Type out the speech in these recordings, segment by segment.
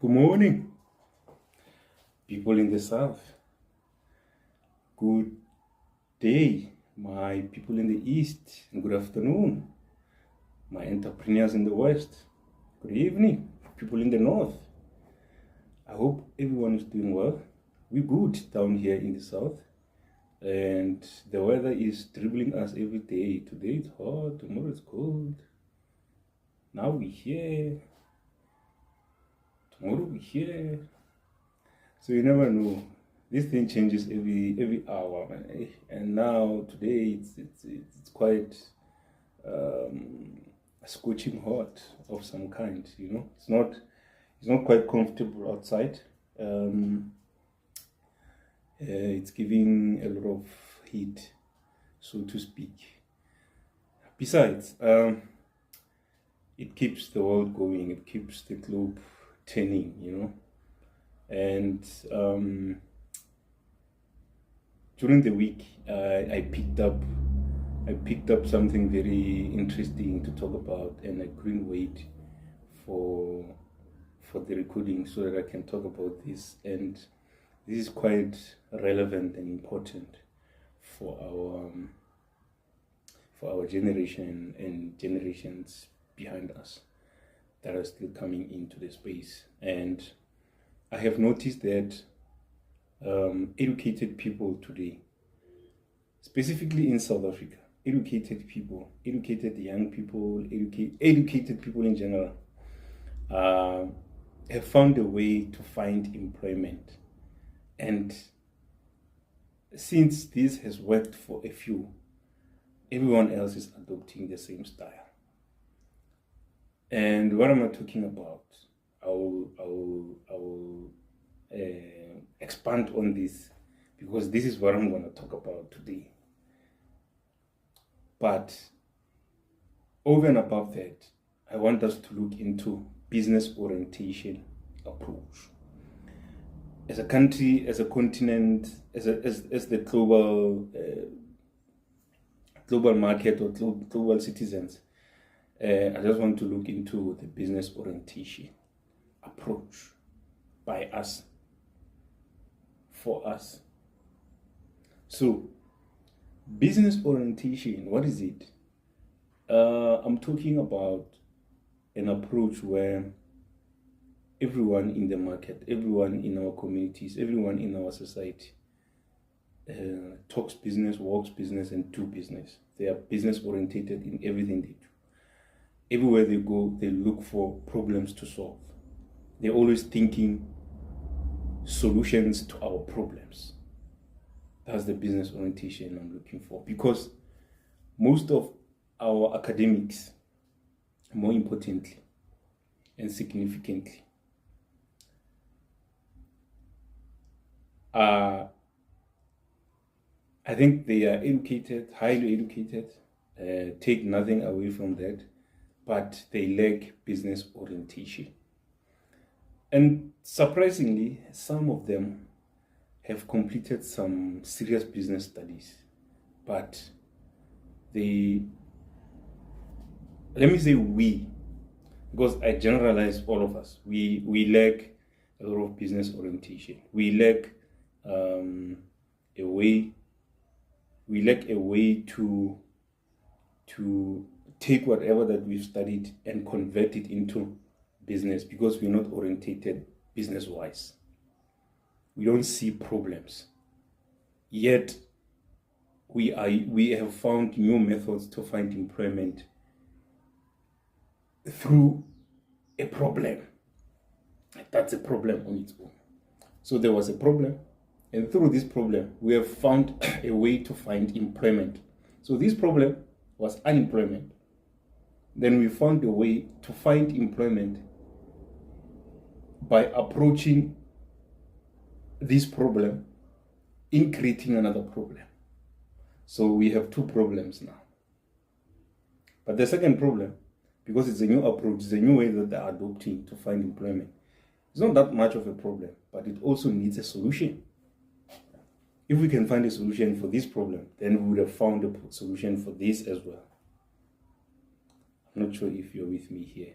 Good morning, people in the south. Good day, my people in the east. And good afternoon, my entrepreneurs in the west. Good evening, people in the north. I hope everyone is doing well. We're good down here in the south. And the weather is dribbling us every day. Today it's hot, tomorrow it's cold. Now we're here. Tomorrow we're here. So you never know. This thing changes every hour, man. And now today it's quite scorching hot of some kind. You know, it's not quite comfortable outside. It's giving a lot of heat, so to speak. Besides, it keeps the world going. It keeps the globe turning. You know. And during the week, I picked up something very interesting to talk about, and I couldn't wait for the recording so that I can talk about this. And this is quite relevant and important for our generation and generations behind us that are still coming into the space. And I have noticed that educated people today, specifically in South Africa, educated people, educated young people, educated people in general, have found a way to find employment. And since this has worked for a few, everyone else is adopting the same style. And what am I talking about? I will expand on this because this is what I'm going to talk about today. But over and above that, I want us to look into business orientation approach. As a country, as a continent, as the global market or global citizens, I just want to look into the business orientation approach by us, for us. So, business orientation, what is it? I'm talking about an approach where everyone in the market, everyone in our communities, everyone in our society talks business, walks business, and do business. They are business orientated in everything they do. Everywhere they go, they look for problems to solve. They're always thinking solutions to our problems. That's the business orientation I'm looking for. Because most of our academics, more importantly and significantly, I think they are educated, highly educated, take nothing away from that, but they lack business orientation. And surprisingly, some of them have completed some serious business studies, but let me say we, because I generalize all of us, we lack a lot of business orientation. We lack a way to take whatever that we've studied and convert it into business, because we're not orientated business-wise. We don't see problems. Yet we have found new methods to find employment through a problem. That's a problem on its own. So there was a problem, and through this problem, we have found a way to find employment. So this problem was unemployment. Then we found a way to find employment by approaching this problem in creating another problem. So we have two problems now. But the second problem, because it's a new approach, it's a new way that they're adopting to find employment, it's not that much of a problem, but it also needs a solution. If we can find a solution for this problem, then we would have found a solution for this as well. I'm not sure if you're with me here.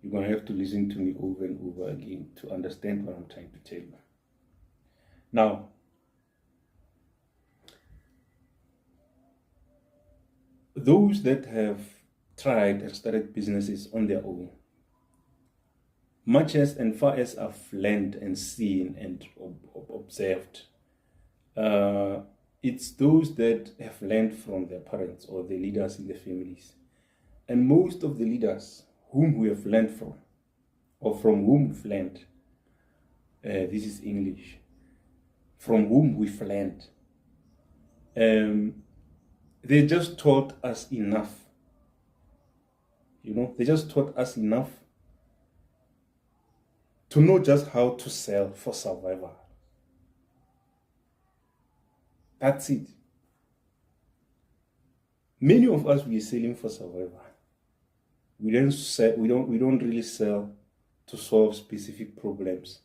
you're going to have to listen to me over and over again to understand what I'm trying to tell you. Now, those that have tried and started businesses on their own, much as and far as I've learned and seen and observed, it's those that have learned from their parents or the leaders in their families. And most of the leaders whom we have learned from, or from whom we've learned, this is English, from whom we've learned, they just taught us enough. They just taught us enough to know just how to sell for survival. That's it. Many of us, we are selling for survival. We don't really sell to solve specific problems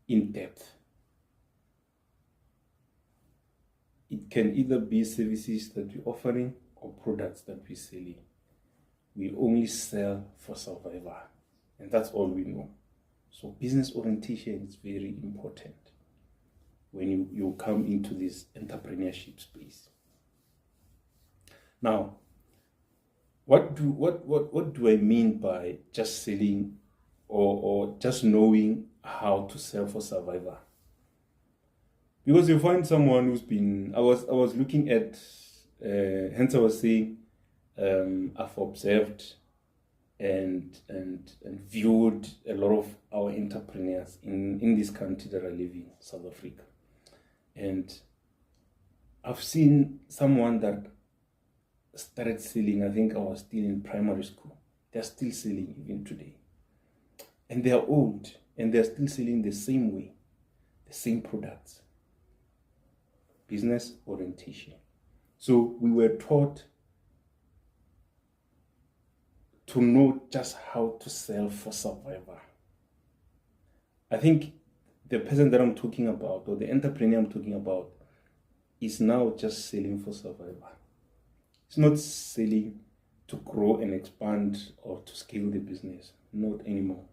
in depth. It can either be services that we're offering or products that we're selling. We only sell for survival, and that's all we know. So business orientation is very important when you come into this entrepreneurship space. Now, what do I mean by just selling or just knowing how to sell for survival? Because you find someone who's been, I was looking at, hence I was saying, I've observed and viewed a lot of our entrepreneurs in this country that I live in, South Africa. And I've seen someone that started selling, I think I was still in primary school. They're still selling even today. And they're old, and they're still selling the same way, the same products. Business orientation. So we were taught to know just how to sell for survival. I think the person that I'm talking about, or the entrepreneur I'm talking about, is now just selling for survival. It's not selling to grow and expand or to scale the business. Not anymore.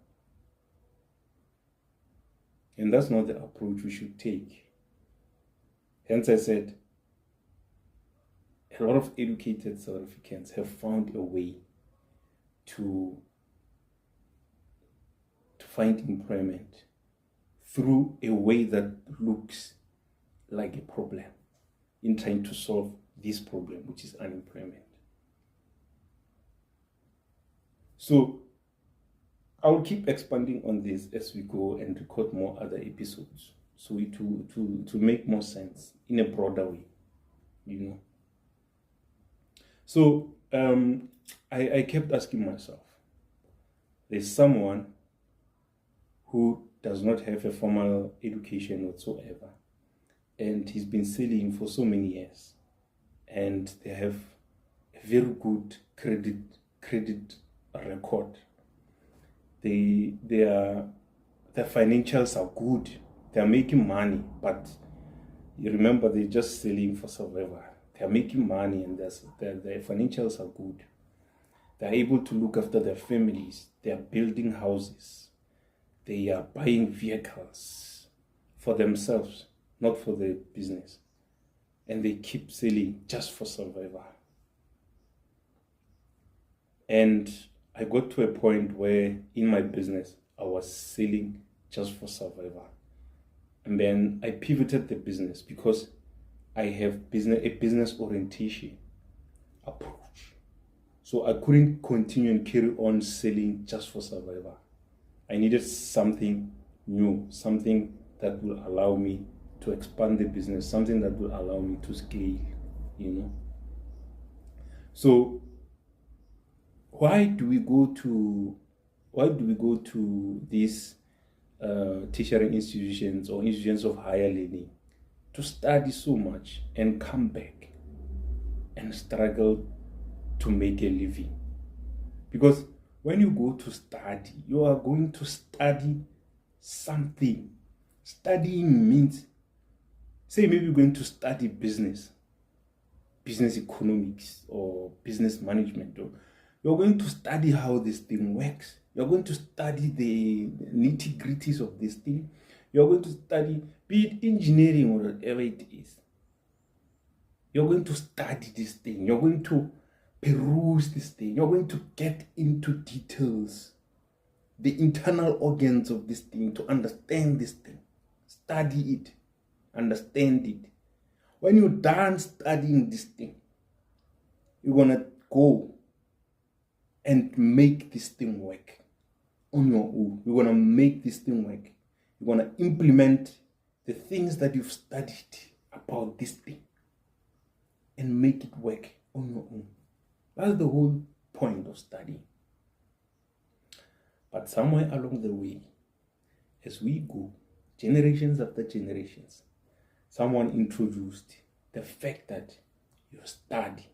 And that's not the approach we should take. Hence I said, a lot of educated South Africans have found a way to find employment through a way that looks like a problem in trying to solve this problem, which is unemployment. So I'll keep expanding on this as we go and record more other episodes, so to make more sense in a broader way, So I kept asking myself, there's someone who does not have a formal education whatsoever, and he's been selling for so many years, and they have a very good credit record. Their financials are good. They are making money, but you remember they're just selling for survival. They are making money, and their financials are good. They are able to look after their families. They are building houses. They are buying vehicles for themselves, not for the business. And they keep selling just for survival. And I got to a point where in my business, I was selling just for survival. And then I pivoted the business because I have a business orientation approach. So I couldn't continue and carry on selling just for survival. I needed something new, something that will allow me to expand the business, something that will allow me to scale, So why do we go to these tertiary institutions or institutions of higher learning to study so much and come back and struggle to make a living? Because when you go to study, you are going to study something. Studying means, say maybe you're going to study business economics or business management, or you're going to study how this thing works. You're going to study the nitty-gritties of this thing. You're going to study, be it engineering or whatever it is. You're going to study this thing. You're going to peruse this thing. You're going to get into details, the internal organs of this thing, to understand this thing. Study it. Understand it. When you're done studying this thing, you're going to go and make this thing work on your own. You're going to make this thing work. You're going to implement the things that you've studied about this thing and make it work on your own. That's the whole point of studying. But somewhere along the way, as we go, generations after generations, someone introduced the fact that you study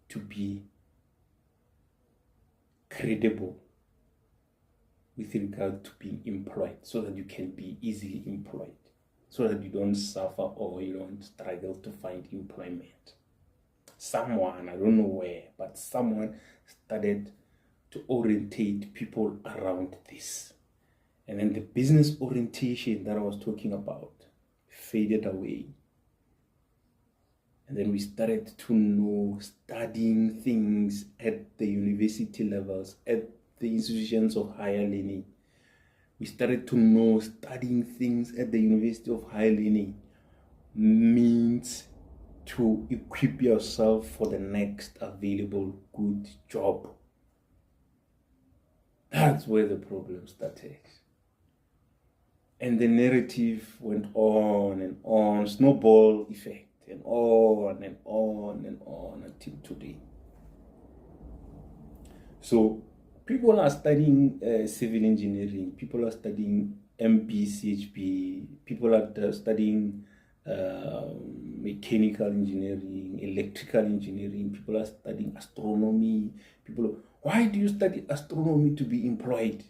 to be credible with regard to being employed, so that you can be easily employed, so that you don't suffer or you don't struggle to find employment. Someone, I don't know where, but someone started to orientate people around this. And then the business orientation that I was talking about faded away. And then we started to know, studying things at the university levels, at the institutions of higher learning. We started to know studying things at the University of Higher Learning means to equip yourself for the next available good job. That's where the problem started. And the narrative went on and on, snowball effect, and on and on and on until today. So people are studying civil engineering, people are studying MPCHP, people are studying mechanical engineering, electrical engineering, people are studying astronomy. Why do you study astronomy? To be employed.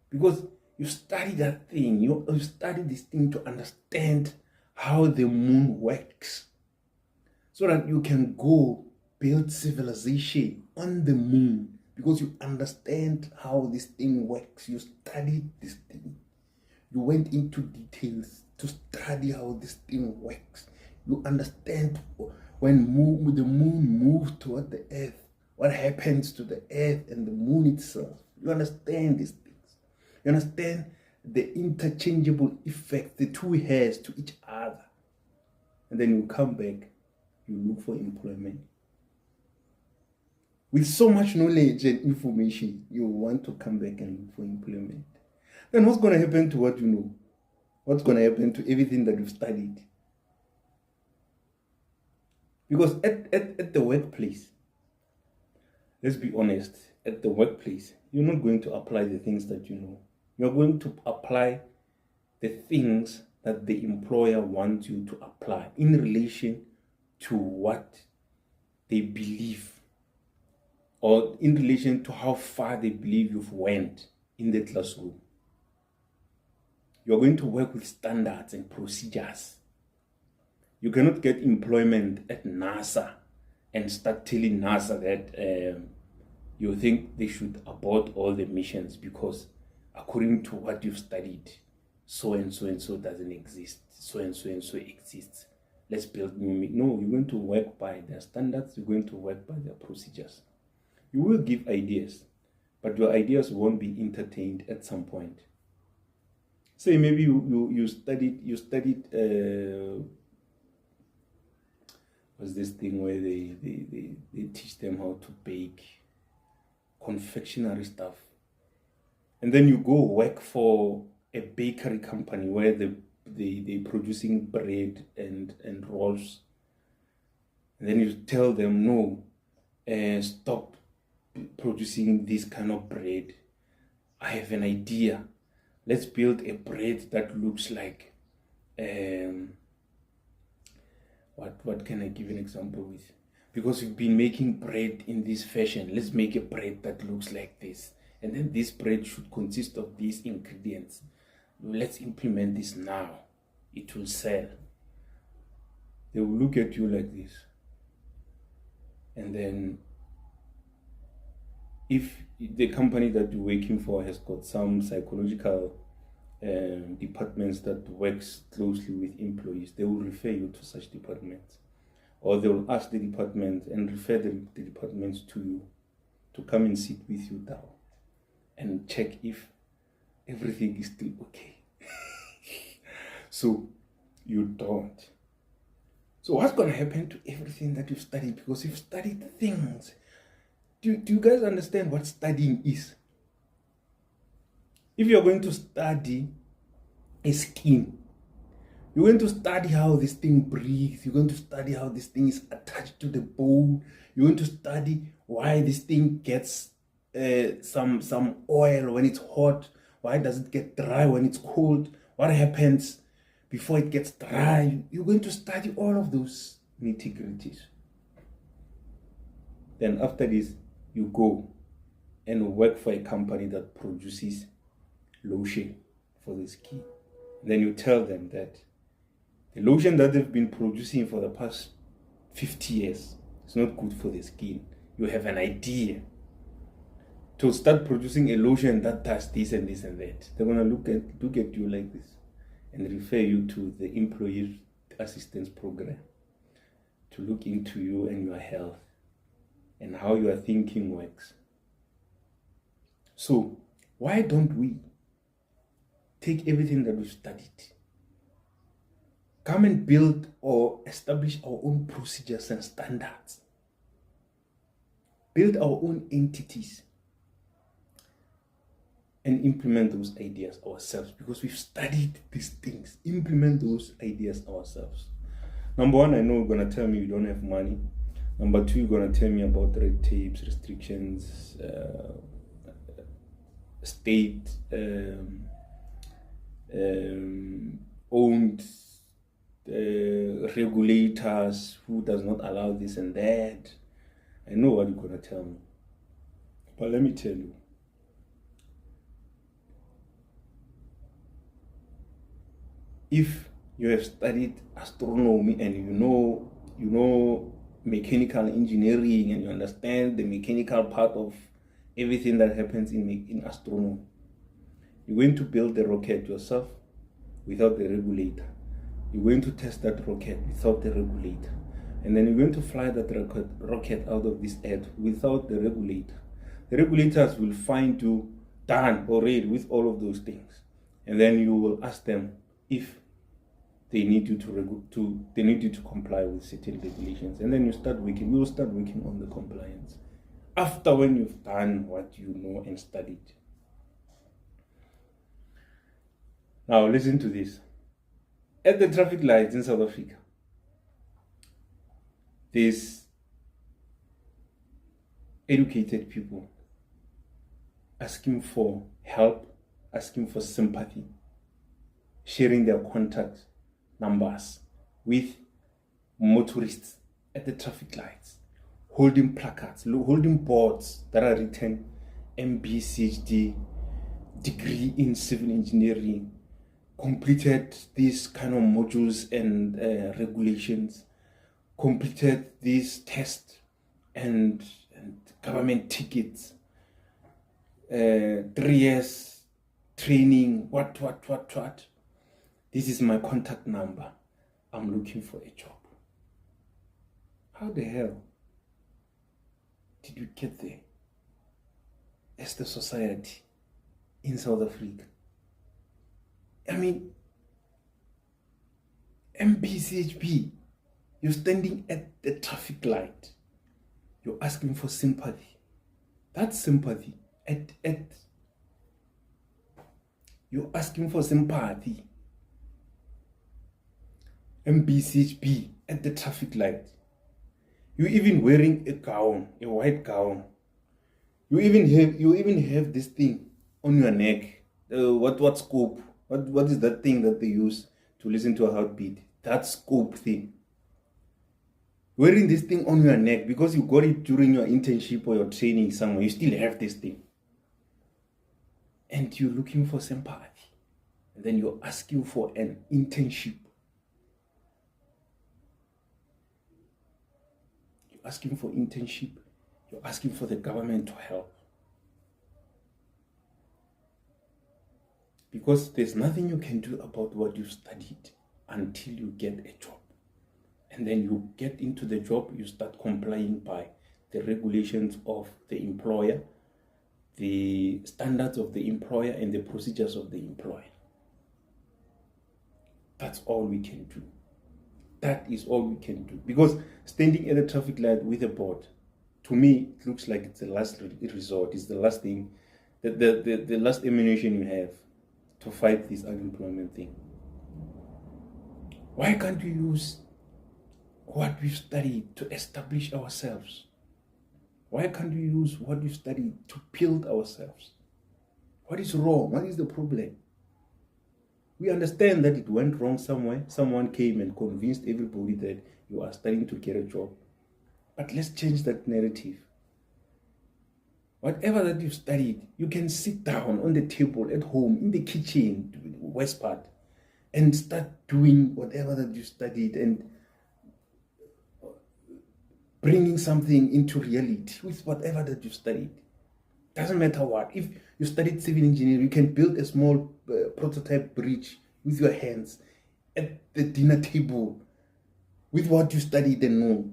Because you study that thing, you study this thing to understand how the moon works, so that you can go build civilization on the moon, because you understand how this thing works. You studied this thing. You went into details to study how this thing works. You understand when the moon moves toward the earth, what happens to the earth and the moon itself. You understand these things. You understand the interchangeable effect the two has to each other. And then you come back, you look for employment. With so much knowledge and information, you want to come back and look for employment. Then what's going to happen to what you know? What's going to happen to everything that you've studied? Because at the workplace, let's be honest, at the workplace, you're not going to apply the things that you know. You're going to apply the things that the employer wants you to apply in relation to what they believe, or in relation to how far they believe you've went in the classroom. You're going to work with standards and procedures. You cannot get employment at NASA and start telling NASA that you think they should abort all the missions because according to what you've studied, so and so doesn't exist, so and so exists. Let's build new. No, you're going to work by their standards, you're going to work by their procedures. You will give ideas, but your ideas won't be entertained at some point. Say maybe you studied what's this thing where they teach them how to bake confectionery stuff, and then you go work for a bakery company where they producing bread and rolls, and then you tell them no, stop producing this kind of bread. I have an idea. Let's build a bread that looks like what can I give an example with? Because we've been making bread in this fashion, let's make a bread that looks like this, and then this bread should consist of these ingredients. Let's implement this now. It will sell. They will look at you like this, and then if the company that you're working for has got some psychological departments that works closely with employees, they will refer you to such departments, or they will ask the department and refer the departments to you to come and sit with you down and check if everything is still okay. So you don't. So what's going to happen to everything that you've studied? Because you've studied things. Do you guys understand what studying is? If you're going to study a skin, you're going to study how this thing breathes. You're going to study how this thing is attached to the bone. You're going to study why this thing gets some oil when it's hot. Why does it get dry when it's cold? What happens before it gets dry? You're going to study all of those nitty-gritties. Then after this, you go and work for a company that produces lotion for the skin. Then you tell them that the lotion that they've been producing for the past 50 years is not good for the skin. You have an idea to start producing a lotion that does this and this and that. They're going to look at you like this and refer you to the employee assistance program to look into you and your health and how your thinking works. So why don't we take everything that we've studied, come and build or establish our own procedures and standards, build our own entities, and implement those ideas ourselves, because we've studied these things. Implement those ideas ourselves. Number one, I know you're going to tell me you don't have money. Number two, you're going to tell me about red tapes, restrictions, state owned regulators who does not allow this and that. I know what you're going to tell me. But let me tell you, if you have studied astronomy and you know mechanical engineering and you understand the mechanical part of everything that happens in astronomy, you're going to build the rocket yourself without the regulator. You're going to test that rocket without the regulator. And then you're going to fly that rocket out of this earth without the regulator. The regulators will find you done already with all of those things. And then you will ask them if they need you to comply with certain regulations. And then you start working. We will start working on the compliance after when you've done what you know and studied. Now listen to this. At the traffic lights in South Africa, there's educated people asking for help, asking for sympathy, sharing their contact numbers with motorists at the traffic lights, holding placards, holding boards that are written MBCHD, degree in civil engineering, completed these kind of modules and regulations, completed these tests and government tickets, 3 years training, what. This is my contact number. I'm looking for a job. How the hell did you get there as the society in South Africa? I mean, MBCHP, you're standing at the traffic light. You're asking for sympathy. That's sympathy. You're asking for sympathy. MBCHP at the traffic light. You're even wearing a gown, a white gown. You even have this thing on your neck. What scope? What is that thing that they use to listen to a heartbeat? That scope thing. Wearing this thing on your neck because you got it during your internship or your training somewhere. You still have this thing. And you're looking for sympathy. And then you're asking for an internship. You're asking for internship. You're asking for the government to help. Because there's nothing you can do about what you've studied until you get a job. And then you get into the job, you start complying by the regulations of the employer, the standards of the employer, and the procedures of the employer. That's all we can do. That is all we can do. Because standing at a traffic light with a board, to me, it looks like it's the last resort. It's the last thing, the last ammunition you have to fight this unemployment thing. Why can't we use what we've studied to establish ourselves? Why can't we use what we've studied to build ourselves? What is wrong? What is the problem? We understand that it went wrong somewhere. Someone came and convinced everybody that you are starting to get a job. But let's change that narrative. Whatever that you've studied, you can sit down on the table at home, in the kitchen, west part, and start doing whatever that you studied and bringing something into reality with whatever that you studied. Doesn't matter what. If you studied civil engineering, you can build a small prototype bridge with your hands at the dinner table with what you studied and know.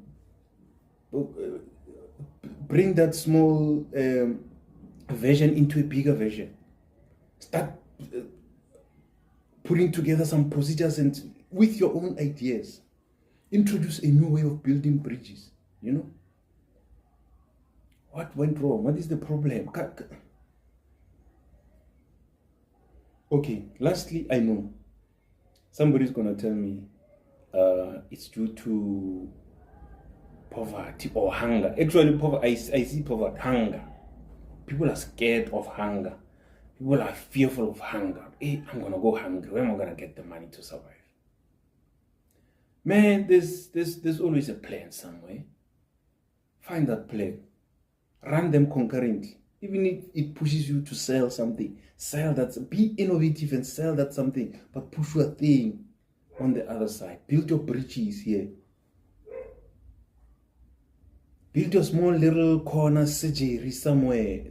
Bring that small version into a bigger version. Start putting together some procedures and with your own ideas. Introduce a new way of building bridges, you know. What went wrong? What is the problem? Okay, lastly, I know somebody's going to tell me it's due to poverty or hunger. Actually, I see poverty, hunger. People are scared of hunger. People are fearful of hunger. Hey, I'm going to go hungry. Where am I going to get the money to survive? Man, there's always a plan somewhere. Find that plan. Run them concurrently. Even if it pushes you to sell something, be innovative and sell that something, but push your thing on the other side. Build your bridges here. Build your small little corner surgery somewhere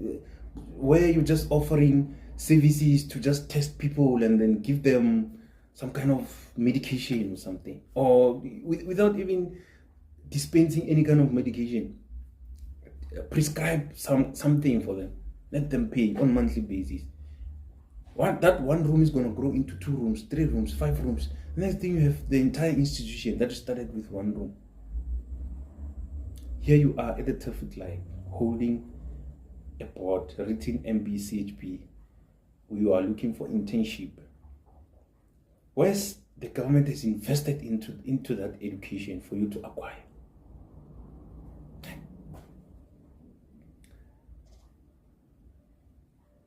where you're just offering services to just test people and then give them some kind of medication or something, or without even dispensing any kind of medication. Prescribe something for them. Let them pay on monthly basis. That one room is going to grow into 2 rooms, 3 rooms, 5 rooms. The next thing, you have the entire institution that started with 1 room. Here you are at the traffic light, holding a board written MBCHP. You are looking for internship. Where's the government has invested into that education for you to acquire?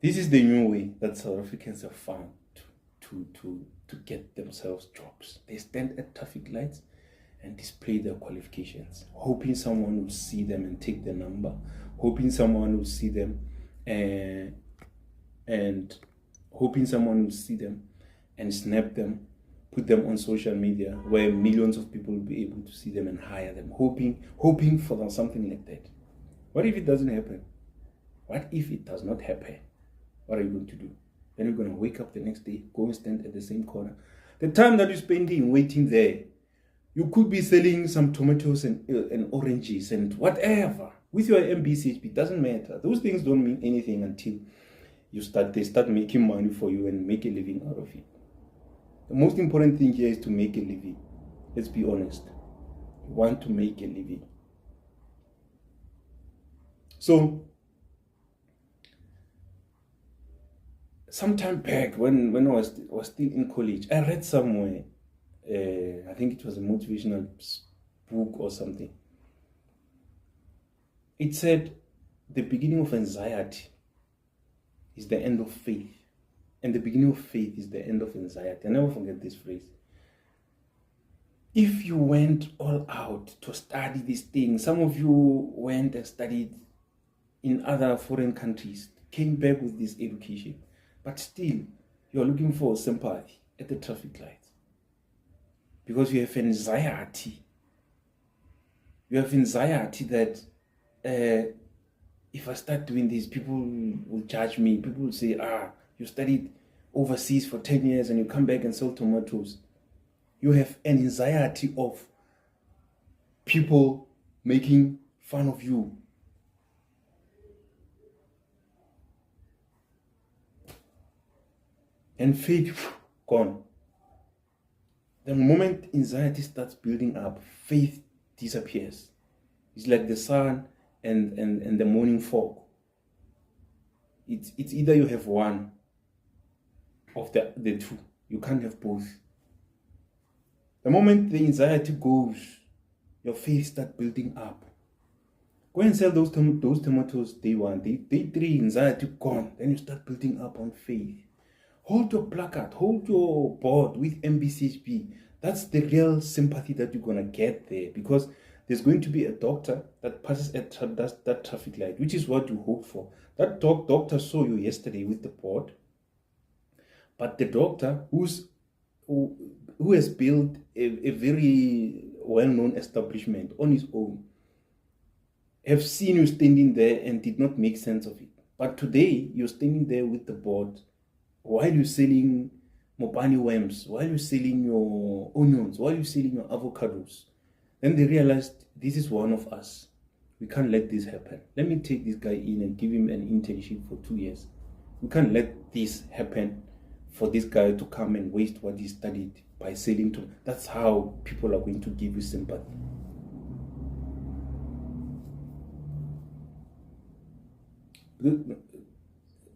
This is the new way that South Africans have found to get themselves jobs. They stand at traffic lights and display their qualifications, hoping someone will see them and take their number, hoping someone will see them and hoping someone will see them and snap them, put them on social media where millions of people will be able to see them and hire them, hoping for something like that. What if it doesn't happen? What if it does not happen? What are you going to do? Then you're going to wake up the next day, go and stand at the same corner. The time that you're spending waiting there, you could be selling some tomatoes and oranges and whatever. With your MBCHP, it doesn't matter. Those things don't mean anything until they start making money for you and make a living out of it. The most important thing here is to make a living. Let's be honest. You want to make a living. So, some time back, when I was still in college, I read somewhere, I think it was a motivational book or something. It said, the beginning of anxiety is the end of faith. And the beginning of faith is the end of anxiety. I never forget this phrase. If you went all out to study these things, some of you went and studied in other foreign countries, came back with this education, but still, you're looking for sympathy at the traffic lights. Because you have anxiety. You have anxiety that if I start doing this, people will judge me. People will say, you studied overseas for 10 years and you come back and sell tomatoes, you have an anxiety of people making fun of you. And faith gone. The moment anxiety starts building up, faith disappears. It's like the sun and the morning fog. It's either you have one of the two. You can't have both. The moment the anxiety goes, your faith starts building up. Go and sell those tomatoes day one. Day three, anxiety gone. Then you start building up on faith. Hold your placard, hold your board with MBCHB. That's the real sympathy that you're going to get there, because there's going to be a doctor that passes at that traffic light, which is what you hope for. That doctor saw you yesterday with the board, but the doctor who has built a very well-known establishment on his own have seen you standing there and did not make sense of it. But today, you're standing there with the board while you're selling mopani worms, while you're selling your onions, while you're selling your avocados. Then they realized, this is one of us. We can't let this happen. Let me take this guy in and give him an internship for 2 years. We can't let this happen for this guy to come and waste what he studied by selling to. That's how people are going to give you sympathy.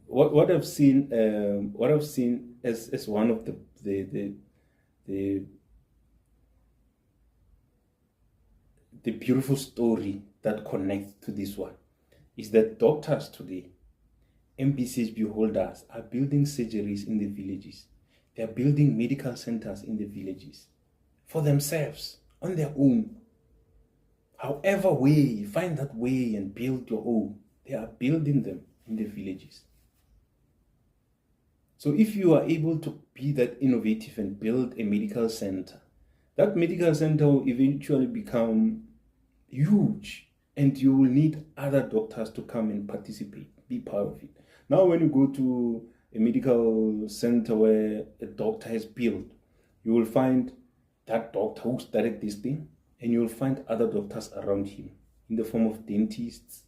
What I've seen as one of the beautiful story that connects to this one is that doctors today, MBCHB holders, are building surgeries in the villages. They are building medical centers in the villages for themselves, on their own. However way, find that way and build your own. They are building them in the villages. So if you are able to be that innovative and build a medical center, that medical center will eventually become huge, and you will need other doctors to come and participate, be part of it. Now, when you go to a medical center where a doctor has built, you will find that doctor who started this thing, and you will find other doctors around him in the form of dentists,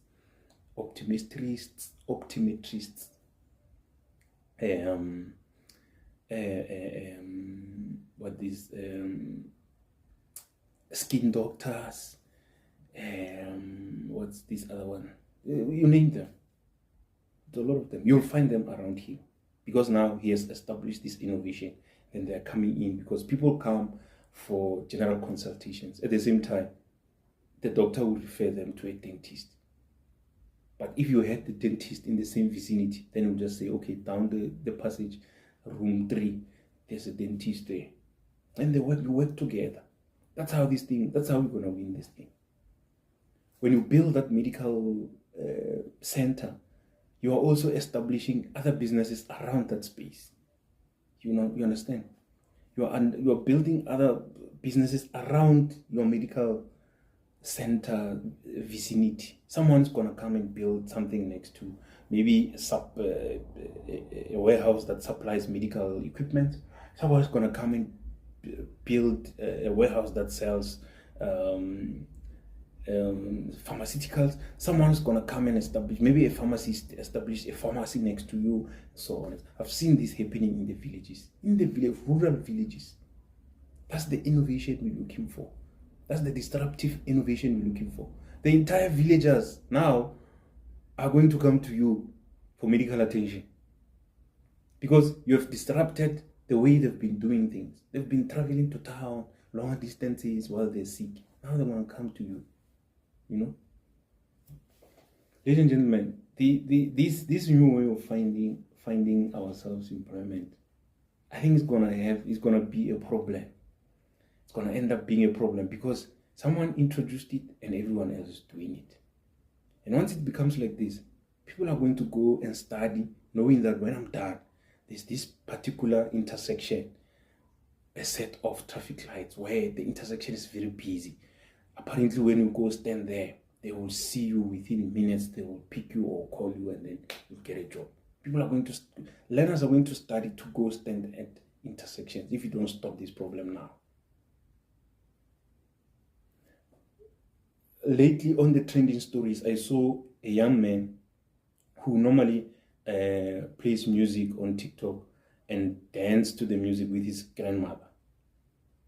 optometrists, skin doctors, what's this other one? You name them. There's a lot of them. You'll find them around here because now he has established this innovation, and they're coming in because people come for general consultations. At the same time, the doctor will refer them to a dentist. But if you had the dentist in the same vicinity, then you'll just say, okay, down the passage, room 3, there's a dentist there. And you work together. That's how we're going to win this thing. When you build that medical center, you are also establishing other businesses around that space. You understand? You are building other businesses around your medical center vicinity. Someone's gonna come and build something next to maybe a warehouse that supplies medical equipment. Someone's gonna come and build a warehouse that sells pharmaceuticals. Someone's gonna come and establish a pharmacy next to you, so on. I've seen this happening in the villages, rural villages. That's the innovation we're looking for. That's the disruptive innovation we're looking for. The entire villagers now are going to come to you for medical attention because you have disrupted the way they've been doing things. They've been traveling to town, longer distances while they're sick. Now they're going to come to you. Ladies and gentlemen, this new way of finding ourselves employment, I think it's gonna be a problem. It's gonna end up being a problem because someone introduced it and everyone else is doing it. And once it becomes like this, people are going to go and study, knowing that when I'm done, there's this particular intersection, a set of traffic lights where the intersection is very busy. Apparently, when you go stand there, they will see you within minutes. They will pick you or call you, and then you get a job Learners are going to study to go stand at intersections if you don't stop this problem now. Lately on the trending stories, I saw a young man who normally plays music on TikTok and dance to the music with his grandmother.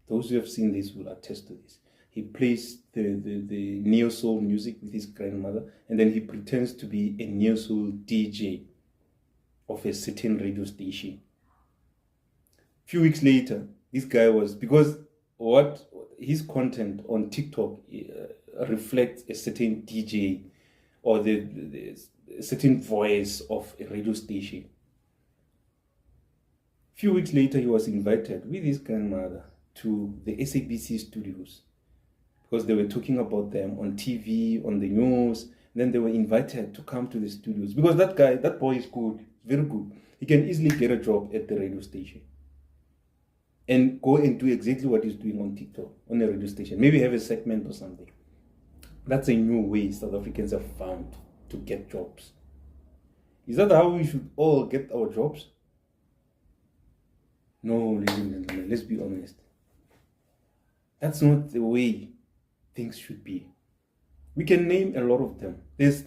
Those who have seen this will attest to this. He plays the neo-soul music with his grandmother, and then he pretends to be a neo-soul DJ of a certain radio station. A few weeks later, this guy was, because what his content on TikTok reflects a certain DJ or the certain voice of a radio station. A few weeks later, he was invited with his grandmother to the SABC studios because they were talking about them on TV, on the news. Then they were invited to come to the studios because that boy is good, very good. He can easily get a job at the radio station and go and do exactly what he's doing on TikTok, on the radio station. Maybe have a segment or something. That's a new way South Africans have found to get jobs. Is that how we should all get our jobs? No, ladies and gentlemen, let's be honest. That's not the way things should be. We can name a lot of them. This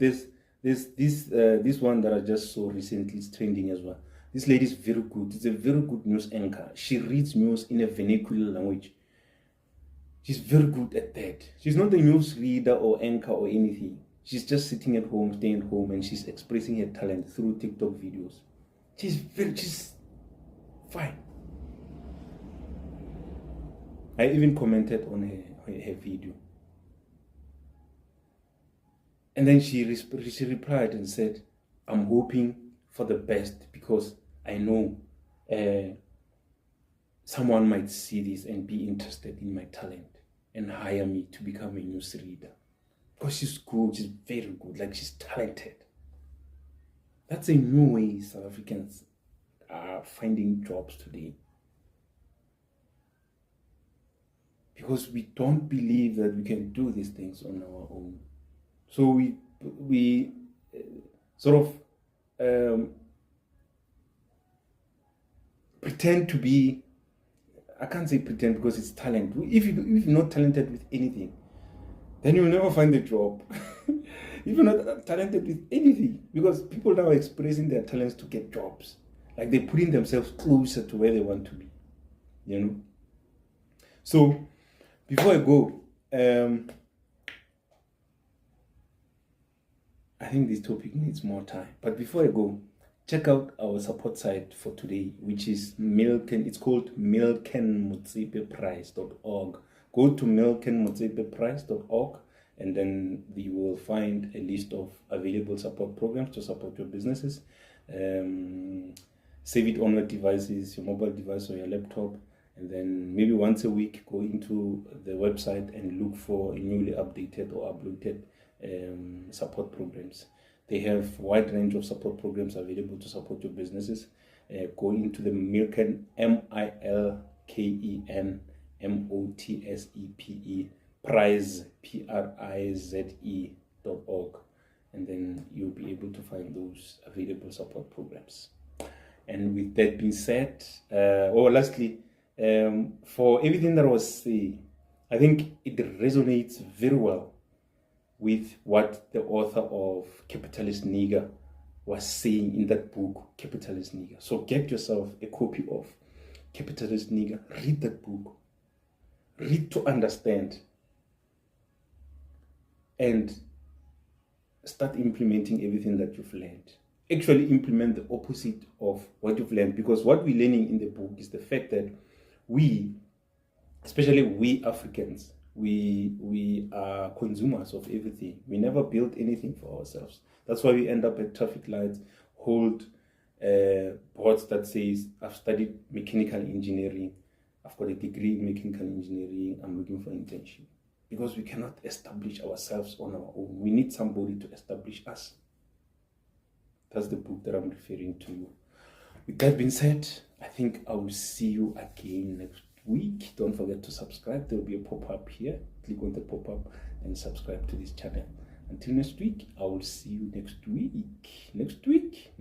one that I just saw recently is trending as well. This lady is very good. It's a very good news anchor. She reads news in a vernacular language. She's very good at that. She's not a news reader or anchor or anything. She's just sitting at home, staying at home, and she's expressing her talent through TikTok videos. She's fine. I even commented on her video. And then she replied and said, I'm hoping for the best because I know someone might see this and be interested in my talent and hire me to become a news reader. Because she's good, she's very good, like she's talented. That's a new way South Africans are finding jobs today. Because we don't believe that we can do these things on our own. So we sort of pretend to be, I can't say pretend because it's talent. If you're not talented with anything, then you'll never find a job. If you're not talented with anything, because people now are expressing their talents to get jobs. Like they're putting themselves closer to where they want to be, you know. So before I go, I think this topic needs more time. But before I go, check out our support site for today, which is it's called milkandmotsepeprice.org. Go to milkandmotsepeprice.org and then you will find a list of available support programs to support your businesses. Save it on your devices, your mobile device or your laptop, and then maybe once a week go into the website and look for a newly updated or uploaded support programs. They have a wide range of support programs available to support your businesses. Go into the Milken, MILKENMOTSEPE Prize, PRIZE.org, and then you'll be able to find those available support programs. And with that being said, lastly, for everything that I was saying, I think it resonates very well with what the author of Capitalist Nigger was saying in that book, Capitalist Nigger. So get yourself a copy of Capitalist Nigger. Read that book. Read to understand. And start implementing everything that you've learned. Actually implement the opposite of what you've learned, because what we're learning in the book is the fact that we, especially we Africans, we are consumers of everything. We never build anything for ourselves. That's why we end up at traffic lights, hold boards that says, I've studied mechanical engineering, I've got a degree in mechanical engineering, I'm looking for an internship. Because we cannot establish ourselves on our own. We need somebody to establish us. That's the book that I'm referring to. With that being said, I think I will see you again next week. Don't forget to subscribe. There will be a pop-up here. Click on the pop-up and subscribe to this channel. Until next week, I will see you next week. Next week.